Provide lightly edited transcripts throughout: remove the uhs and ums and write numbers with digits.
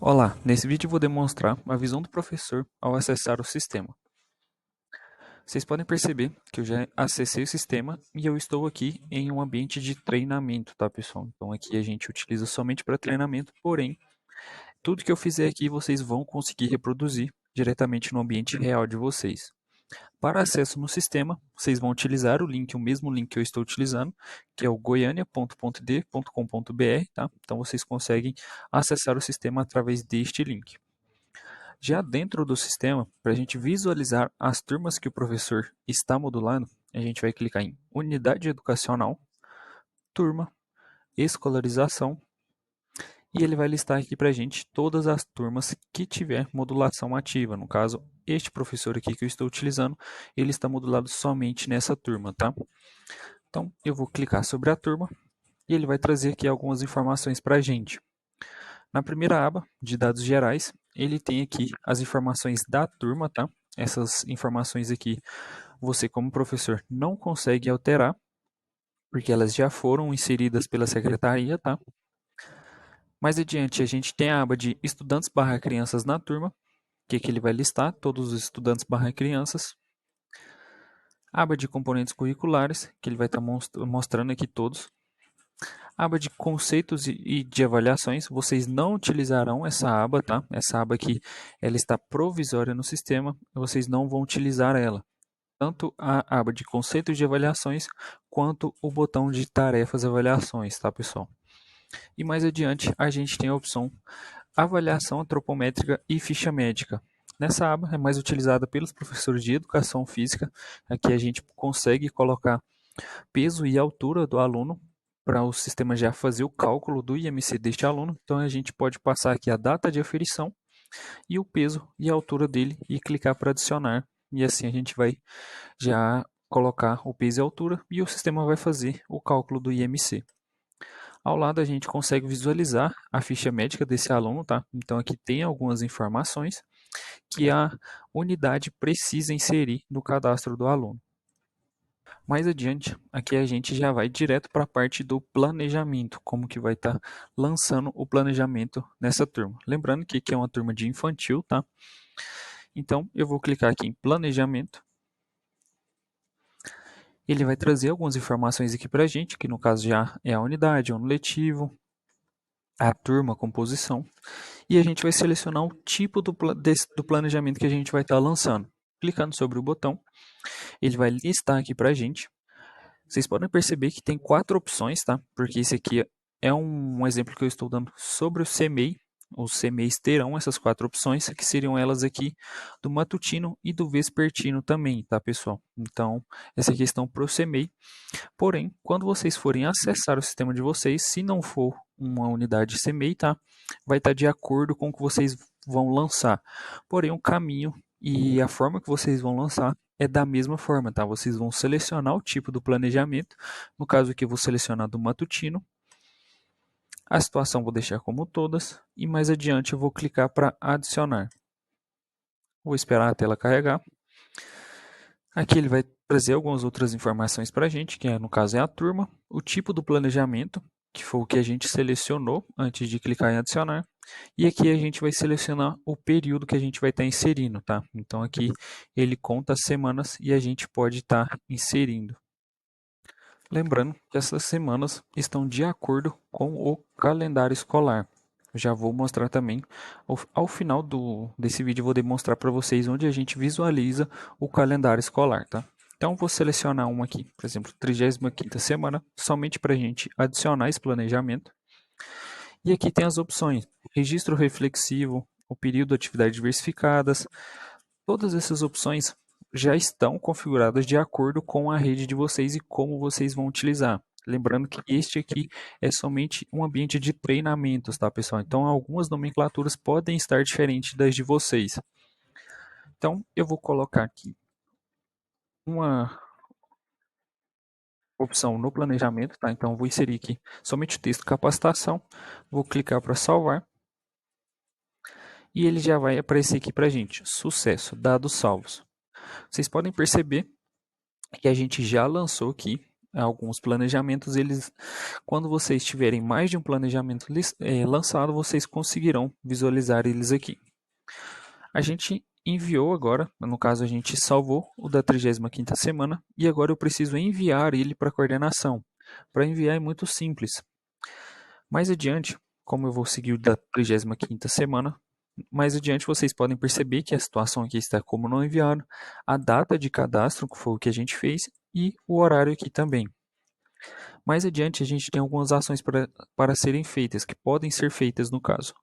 Olá, nesse vídeo eu vou demonstrar a visão do professor ao acessar o sistema. Vocês podem perceber que eu já acessei o sistema e eu estou aqui em um ambiente de treinamento, tá, pessoal? Então aqui a gente utiliza somente para treinamento, porém, tudo que eu fizer aqui vocês vão conseguir reproduzir diretamente no ambiente real de vocês. Para acesso no sistema, vocês vão utilizar o mesmo link que eu estou utilizando, que é o goiania.d.com.br, tá? Então vocês conseguem acessar o sistema através deste link. Já dentro do sistema, para a gente visualizar as turmas que o professor está modulando, a gente vai clicar em Unidade Educacional, Turma, Escolarização, e ele vai listar aqui para a gente todas as turmas que tiver modulação ativa. No caso, este professor aqui que eu estou utilizando, ele está modulado somente nessa turma, tá? Então, eu vou clicar sobre a turma e ele vai trazer aqui algumas informações para a gente. Na primeira aba de dados gerais, ele tem aqui as informações da turma, tá? Essas informações aqui você, como professor, não consegue alterar, porque elas já foram inseridas pela secretaria, tá? Mais adiante, a gente tem a aba de estudantes barra crianças na turma, que aqui ele vai listar todos os estudantes barra crianças. A aba de componentes curriculares, que ele vai estar mostrando aqui todos. Aba de conceitos e de avaliações, vocês não utilizarão essa aba, tá? Essa aba aqui, ela está provisória no sistema, vocês não vão utilizar ela. Tanto a aba de conceitos de avaliações, quanto o botão de tarefas e avaliações, tá, pessoal? E mais adiante, a gente tem a opção avaliação antropométrica e ficha médica. Nessa aba é mais utilizada pelos professores de educação física, aqui a gente consegue colocar peso e altura do aluno para o sistema já fazer o cálculo do IMC deste aluno. Então a gente pode passar aqui a data de aferição e o peso e a altura dele e clicar para adicionar. E assim a gente vai já colocar o peso e a altura e o sistema vai fazer o cálculo do IMC. Ao lado a gente consegue visualizar a ficha médica desse aluno, tá? Então aqui tem algumas informações que a unidade precisa inserir no cadastro do aluno. Mais adiante, aqui a gente já vai direto para a parte do planejamento, como que vai estar lançando o planejamento nessa turma. Lembrando que aqui é uma turma de infantil, tá? Então, eu vou clicar aqui em planejamento. Ele vai trazer algumas informações aqui para a gente, que no caso já é a unidade, o ano letivo, a turma, a composição. E a gente vai selecionar o tipo do planejamento que a gente vai estar lançando. Clicando sobre o botão, ele vai listar aqui para a gente. Vocês podem perceber que tem 4 opções, tá? Porque esse aqui é um exemplo que eu estou dando sobre o CMEI. Os CMEIs terão essas 4 opções, que seriam elas aqui do matutino e do vespertino também, tá, pessoal? Então, essa aqui estão para o CMEI. Porém, quando vocês forem acessar o sistema de vocês, se não for uma unidade CMEI, tá? Vai estar de acordo com o que vocês vão lançar. Porém, o caminho e a forma que vocês vão lançar é da mesma forma, tá? Vocês vão selecionar o tipo do planejamento. No caso aqui, eu vou selecionar do matutino. A situação vou deixar como todas. E mais adiante, eu vou clicar para adicionar. Vou esperar a tela carregar. Aqui ele vai trazer algumas outras informações para a gente, que no caso é a turma, o tipo do planejamento, que foi o que a gente selecionou antes de clicar em adicionar. E aqui a gente vai selecionar o período que a gente vai estar inserindo, tá? Então aqui ele conta as semanas e a gente pode estar inserindo. Lembrando que essas semanas estão de acordo com o calendário escolar. Eu já vou mostrar também, ao final desse vídeo, eu vou demonstrar para vocês onde a gente visualiza o calendário escolar, tá? Então, vou selecionar uma aqui, por exemplo, 35ª semana, somente para a gente adicionar esse planejamento. E aqui tem as opções, registro reflexivo, o período de atividades diversificadas. Todas essas opções já estão configuradas de acordo com a rede de vocês e como vocês vão utilizar. Lembrando que este aqui é somente um ambiente de treinamentos, tá, pessoal? Então, algumas nomenclaturas podem estar diferentes das de vocês. Então, eu vou colocar aqui uma opção no planejamento, tá? Então, vou inserir aqui somente o texto capacitação, vou clicar para salvar e ele já vai aparecer aqui para a gente. Sucesso, dados salvos. Vocês podem perceber que a gente já lançou aqui alguns planejamentos, quando vocês tiverem mais de um planejamento lançado, vocês conseguirão visualizar eles aqui. A gente enviou agora, no caso a gente salvou o da 35ª semana e agora eu preciso enviar ele para a coordenação. Para enviar é muito simples. Mais adiante, como eu vou seguir o da 35ª semana, mais adiante vocês podem perceber que a situação aqui está como não enviado, a data de cadastro, que foi o que a gente fez, e o horário aqui também. Mais adiante a gente tem algumas ações para serem feitas, que podem ser feitas no caso.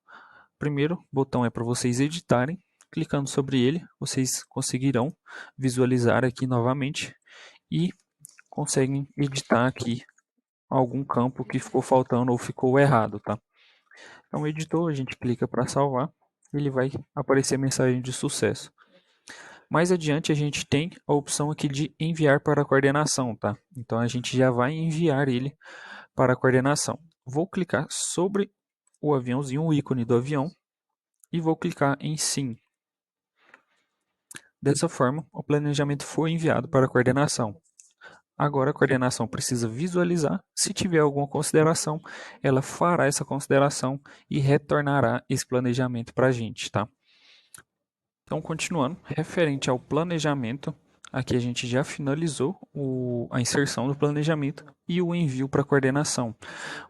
Primeiro botão é para vocês editarem. Clicando sobre ele, vocês conseguirão visualizar aqui novamente e conseguem editar aqui algum campo que ficou faltando ou ficou errado, tá? Então, editou, a gente clica para salvar, ele vai aparecer a mensagem de sucesso. Mais adiante, a gente tem a opção aqui de enviar para a coordenação, tá? Então, a gente já vai enviar ele para a coordenação. Vou clicar sobre o aviãozinho, o ícone do avião, e vou clicar em sim. Dessa forma, o planejamento foi enviado para a coordenação. Agora a coordenação precisa visualizar. Se tiver alguma consideração, ela fará essa consideração e retornará esse planejamento para a gente, tá? Então, continuando, referente ao planejamento, aqui a gente já finalizou a inserção do planejamento e o envio para a coordenação.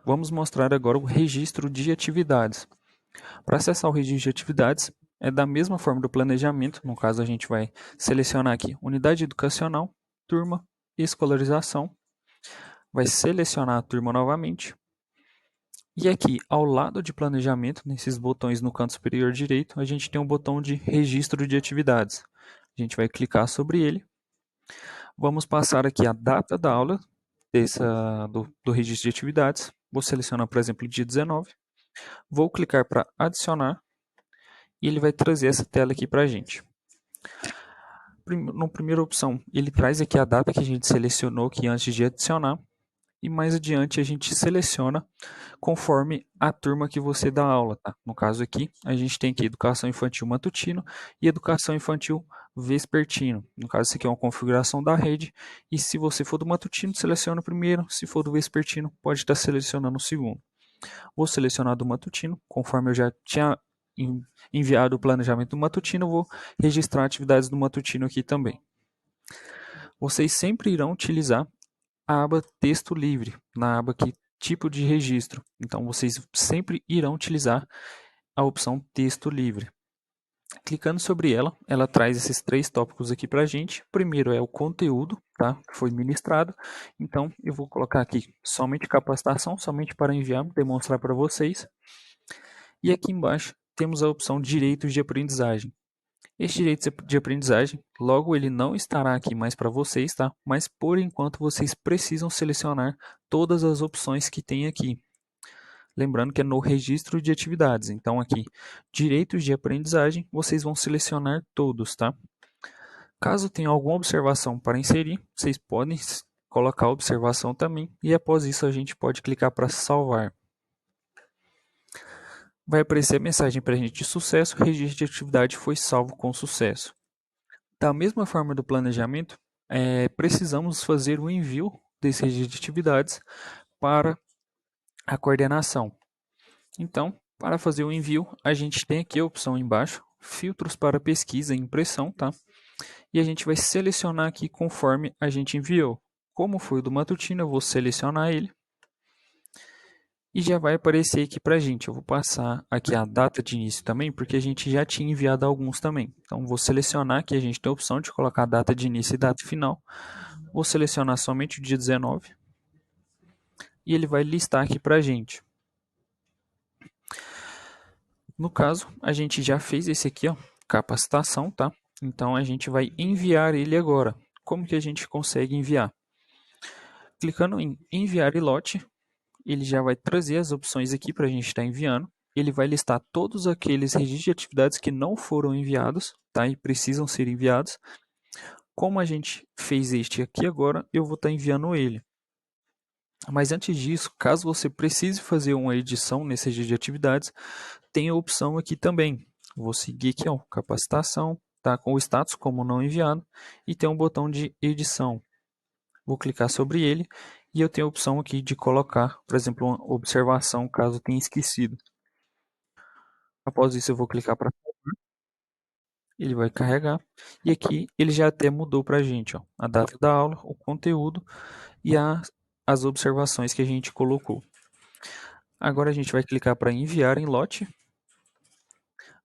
Vamos mostrar agora o registro de atividades. Para acessar o registro de atividades, é da mesma forma do planejamento. No caso, a gente vai selecionar aqui unidade educacional, turma, escolarização. Vai selecionar a turma novamente. E aqui, ao lado de planejamento, nesses botões no canto superior direito, a gente tem um botão de registro de atividades. A gente vai clicar sobre ele. Vamos passar aqui a data da aula do registro de atividades. Vou selecionar, por exemplo, o dia 19. Vou clicar para adicionar e ele vai trazer essa tela aqui para a gente. Na primeira opção, ele traz aqui a data que a gente selecionou aqui antes de adicionar e mais adiante a gente seleciona conforme a turma que você dá aula, tá? No caso aqui, a gente tem aqui educação infantil matutino e educação infantil vespertino. No caso, isso aqui é uma configuração da rede e se você for do matutino, seleciona o primeiro, se for do vespertino, pode estar selecionando o segundo. Vou selecionar do matutino, conforme eu já tinha enviado o planejamento do matutino, eu vou registrar atividades do matutino aqui também. Vocês sempre irão utilizar a aba texto livre, na aba aqui tipo de registro. Então, vocês sempre irão utilizar a opção texto livre. Clicando sobre ela, ela traz esses 3 tópicos aqui para a gente. Primeiro é o conteúdo, tá? Que foi ministrado. Então, eu vou colocar aqui somente capacitação, somente para enviar, demonstrar para vocês. E aqui embaixo temos a opção direitos de aprendizagem. Este direito de aprendizagem, logo ele não estará aqui mais para vocês, tá? Mas por enquanto vocês precisam selecionar todas as opções que tem aqui. Lembrando que é no registro de atividades. Então aqui, direitos de aprendizagem, vocês vão selecionar todos, tá? Caso tenha alguma observação para inserir, vocês podem colocar a observação também e após isso a gente pode clicar para salvar. Vai aparecer a mensagem para a gente de sucesso, o registro de atividade foi salvo com sucesso. Da mesma forma do planejamento, precisamos fazer o envio desse registro de atividades para a coordenação. Então, para fazer o envio, a gente tem aqui a opção embaixo, filtros para pesquisa e impressão, tá? E a gente vai selecionar aqui conforme a gente enviou. Como foi o do matutino, eu vou selecionar ele. E já vai aparecer aqui para a gente. Eu vou passar aqui a data de início também, porque a gente já tinha enviado alguns também. Então, vou selecionar aqui, a gente tem a opção de colocar a data de início e data final. Vou selecionar somente o dia 19. E ele vai listar aqui para a gente. No caso, a gente já fez esse aqui, ó, capacitação, tá? Então, a gente vai enviar ele agora. Como que a gente consegue enviar? Clicando em enviar e lote, ele já vai trazer as opções aqui para a gente estar enviando. Ele vai listar todos aqueles registros de atividades que não foram enviados, tá? E precisam ser enviados. Como a gente fez este aqui agora, eu vou estar enviando ele. Mas antes disso, caso você precise fazer uma edição nesse registro de atividades, tem a opção aqui também. Vou seguir aqui, ó, capacitação, tá com o status como não enviado e tem um botão de edição. Vou clicar sobre ele E eu tenho a opção aqui de colocar, por exemplo, uma observação caso tenha esquecido. Após isso eu vou clicar para ele vai carregar e aqui ele já até mudou para a gente, ó, a data da aula, o conteúdo e as observações que a gente colocou. Agora a gente vai clicar para enviar em lote,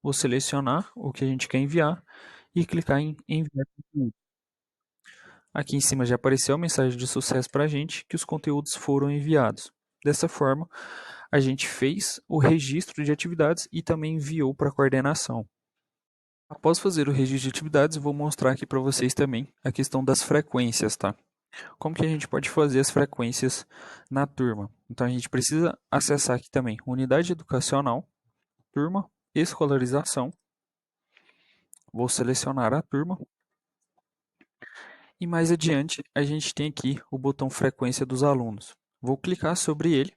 vou selecionar o que a gente quer enviar e clicar em enviar conteúdo. Aqui em cima já apareceu a mensagem de sucesso para a gente que os conteúdos foram enviados. Dessa forma, a gente fez o registro de atividades e também enviou para a coordenação. Após fazer o registro de atividades, eu vou mostrar aqui para vocês também a questão das frequências, tá? Como que a gente pode fazer as frequências na turma? Então a gente precisa acessar aqui também unidade educacional, turma, escolarização. Vou selecionar a turma. E mais adiante a gente tem aqui o botão frequência dos alunos. Vou clicar sobre ele.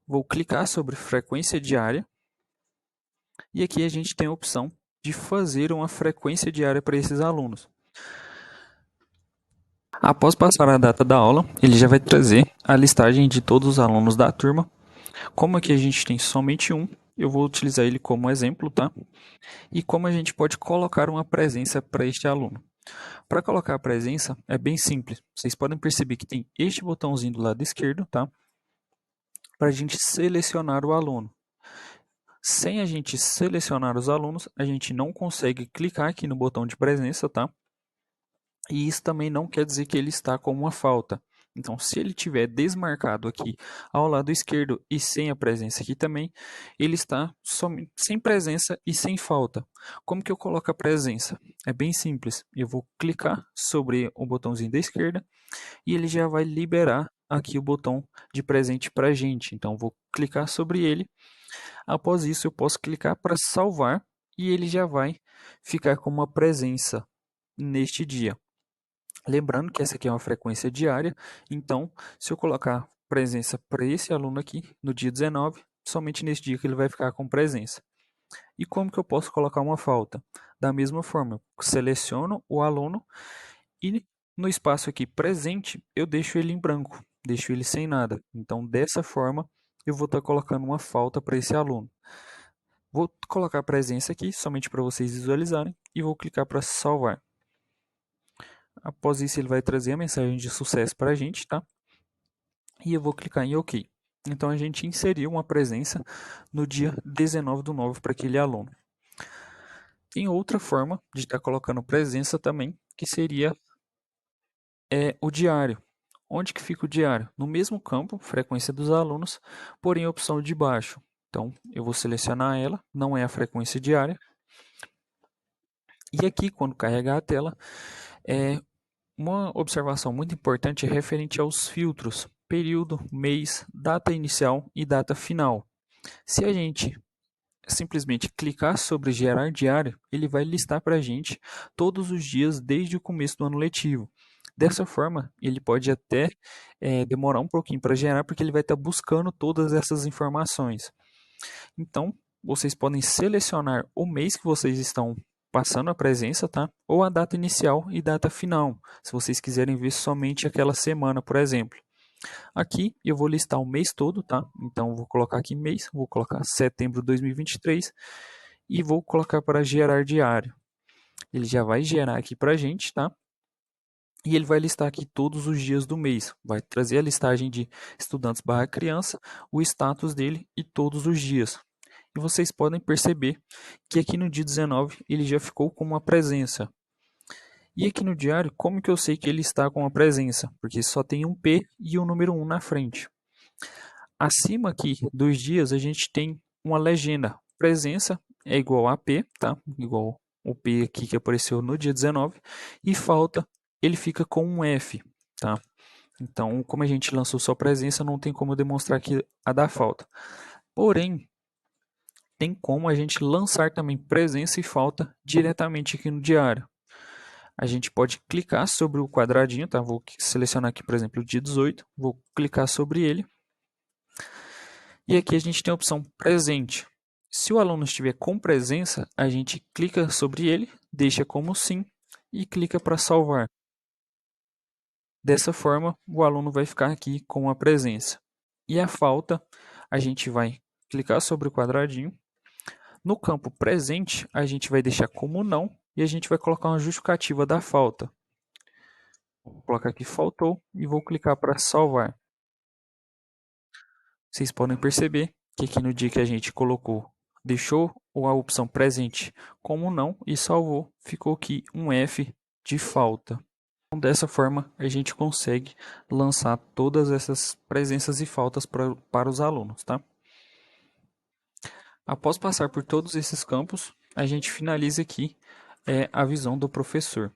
Vou clicar sobre frequência diária. E aqui a gente tem a opção de fazer uma frequência diária para esses alunos. Após passar a data da aula, ele já vai trazer a listagem de todos os alunos da turma. Como aqui a gente tem somente um, eu vou utilizar ele como exemplo, tá? E como a gente pode colocar uma presença para este aluno. Para colocar a presença é bem simples. Vocês podem perceber que tem este botãozinho do lado esquerdo, tá? Para a gente selecionar o aluno. Sem a gente selecionar os alunos, a gente não consegue clicar aqui no botão de presença, tá? E isso também não quer dizer que ele está como uma falta. Então, se ele tiver desmarcado aqui ao lado esquerdo e sem a presença aqui também, ele está sem presença e sem falta. Como que eu coloco a presença? É bem simples. Eu vou clicar sobre o botãozinho da esquerda e ele já vai liberar aqui o botão de presente para a gente. Então, vou clicar sobre ele. Após isso, eu posso clicar para salvar e ele já vai ficar com uma presença neste dia. Lembrando que essa aqui é uma frequência diária, então se eu colocar presença para esse aluno aqui no dia 19, somente nesse dia que ele vai ficar com presença. E como que eu posso colocar uma falta? Da mesma forma, eu seleciono o aluno e no espaço aqui presente eu deixo ele em branco, deixo ele sem nada. Então dessa forma eu vou estar colocando uma falta para esse aluno. Vou colocar a presença aqui somente para vocês visualizarem e vou clicar para salvar. Após isso, ele vai trazer a mensagem de sucesso para a gente, tá? E eu vou clicar em OK. Então, a gente inseriu uma presença no dia 19/9 para aquele aluno. Tem outra forma de estar colocando presença também, que seria o diário. Onde que fica o diário? No mesmo campo, frequência dos alunos, porém a opção de baixo. Então, eu vou selecionar ela, não é a frequência diária. E aqui, quando carregar a tela, uma observação muito importante é referente aos filtros, período, mês, data inicial e data final. Se a gente simplesmente clicar sobre gerar diário, ele vai listar para a gente todos os dias desde o começo do ano letivo. Dessa forma, ele pode até demorar um pouquinho para gerar, porque ele vai estar buscando todas essas informações. Então, vocês podem selecionar o mês que vocês estão passando a presença, tá? Ou a data inicial e data final, se vocês quiserem ver somente aquela semana, por exemplo. Aqui eu vou listar o mês todo, tá? Então, vou colocar aqui mês, vou colocar setembro de 2023 e vou colocar para gerar diário. Ele já vai gerar aqui para a gente, tá? E ele vai listar aqui todos os dias do mês. Vai trazer a listagem de estudantes barra criança, o status dele e todos os dias. E vocês podem perceber que aqui no dia 19 ele já ficou com uma presença. E aqui no diário, como que eu sei que ele está com uma presença? Porque só tem um P e o número 1 na frente. Acima aqui dos dias, a gente tem uma legenda. Presença é igual a P, tá? Igual o P aqui que apareceu no dia 19. E falta, ele fica com um F, tá? Então, como a gente lançou só presença, não tem como demonstrar aqui a da falta. Porém, tem como a gente lançar também presença e falta diretamente aqui no diário. A gente pode clicar sobre o quadradinho, tá? Vou selecionar aqui, por exemplo, o dia 18, vou clicar sobre ele. E aqui a gente tem a opção presente. Se o aluno estiver com presença, a gente clica sobre ele, deixa como sim e clica para salvar. Dessa forma, o aluno vai ficar aqui com a presença. E a falta, a gente vai clicar sobre o quadradinho. No campo presente, a gente vai deixar como não e a gente vai colocar uma justificativa da falta. Vou colocar aqui faltou e vou clicar para salvar. Vocês podem perceber que aqui no dia que a gente colocou, deixou a opção presente como não e salvou, ficou aqui um F de falta. Então, dessa forma, a gente consegue lançar todas essas presenças e faltas para os alunos, tá? Após passar por todos esses campos, a gente finaliza aqui a visão do professor.